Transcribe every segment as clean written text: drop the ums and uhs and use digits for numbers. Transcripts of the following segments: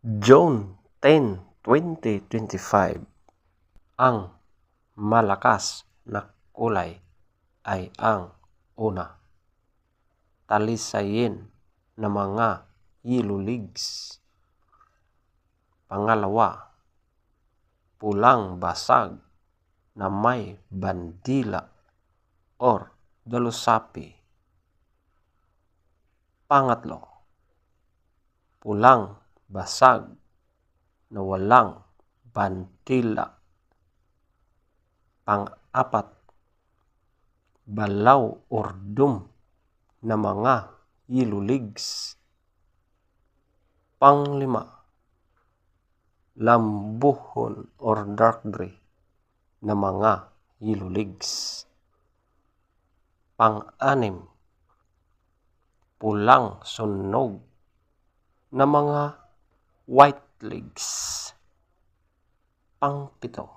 June 10, 2025. Ang malakas na kulay ay ang una, talisayin na mga yellow leaves. Pangalawa, pulang basag na may bandila or dalusapi. Pangatlo, pulang basag na walang bandila. Pang-apat, balaw or dum na mga yellow leaves. Panglima, lambuhon or dark gray na mga yellow leaves. Pang-anim, pulang sunog na mga white leaves. Pang-pito,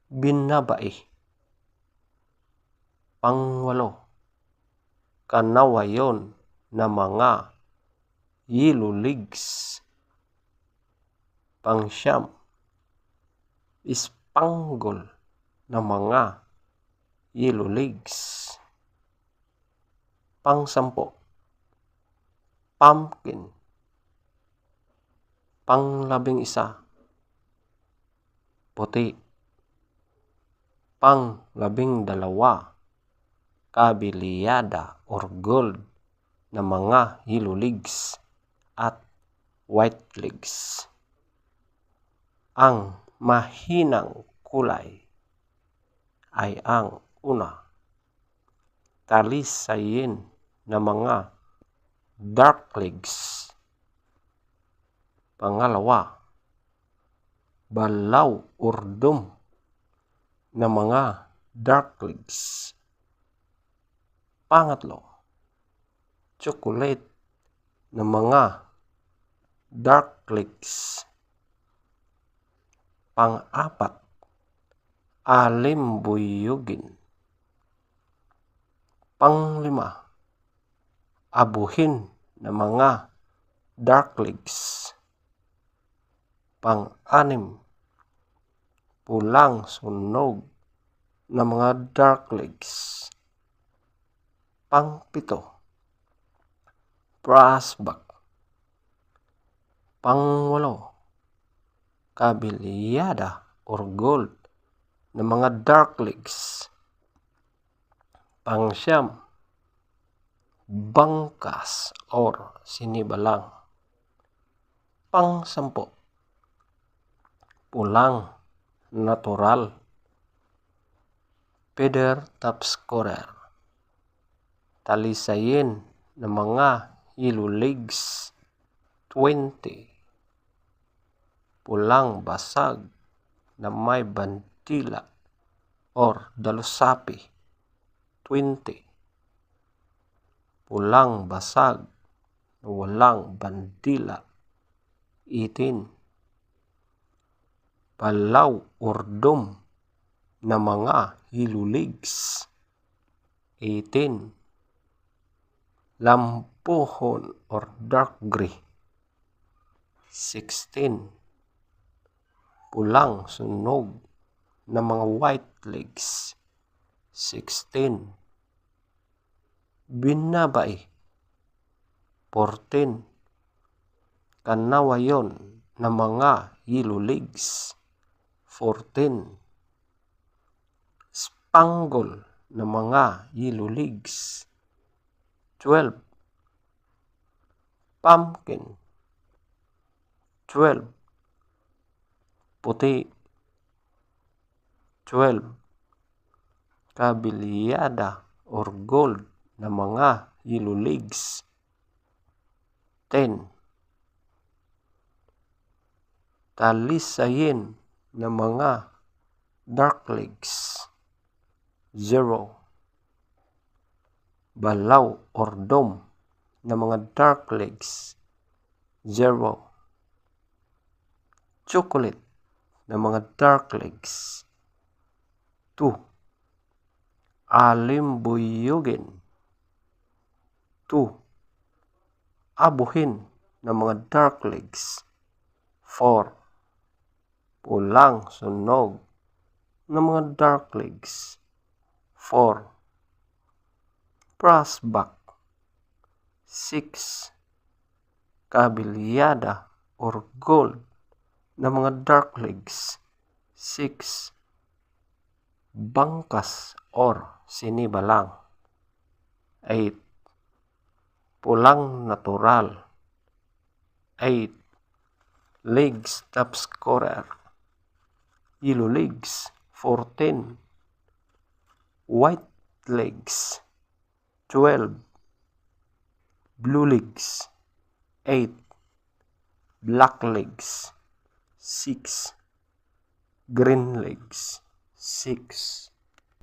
binabai. Pang-walo, kanawayon na mga yellow leaves. Pang-siyam, spangle na mga yellow leaves. Pang-sampo, pumpkin. Pang-labing-isa, puti. Pang-labing-dalawa, kabelyada or gold na mga yellow leaves at white leaves. Ang mahinang kulay ay ang una, talisayin na mga dark leaves. Pangalawa, balaw or dum na mga dark leaves. Pangatlo, chocolate na mga dark leaves. Pang-apat, alimbuyugin. Panglima, abuhin na mga dark leaves. Pang-anim, pulang sunog na mga dark leaves. Pang-pito, brassback. Pang-walo, kabelyada or gold na mga dark leaves. Pang-siyam, bangkas or sinibalang. Pang-sampo, pulang natural, feather topscorer. Talisayin na mga yellow leaves, 20. Pulang basag na may bandila or dalusapi, 20. Pulang basag na walang bandila, 18. Balaw or dum na mga yellow leaves, 18. Lampuhon or dark gray, 16. Pulang sunog na mga white leaves, 16. Binabai, 14. Kanawayon na mga yellow leaves, 14. Spangle na mga yellow leaves, 12. Pumpkin, 12. Puti, 12. Kabelyada or gold na mga yellow leaves, 10. Talisayin na mga dark leaves, 0. Balaw or dome na mga dark leaves, 0. Chocolate na mga dark leaves, 2. Alimbuyugin, 2. Abuhin ng mga dark legs. 4. Pulang sunog ng mga dark legs. 4. Brass back. 6. Kabilyada or gold ng mga dark legs. 6. Bangkas or sinibalang. 8. Pulang natural. 8. Legs top scorer. Yellow legs. 14. White legs. 12. Blue legs. 8. Black legs. 6. Green legs. 6.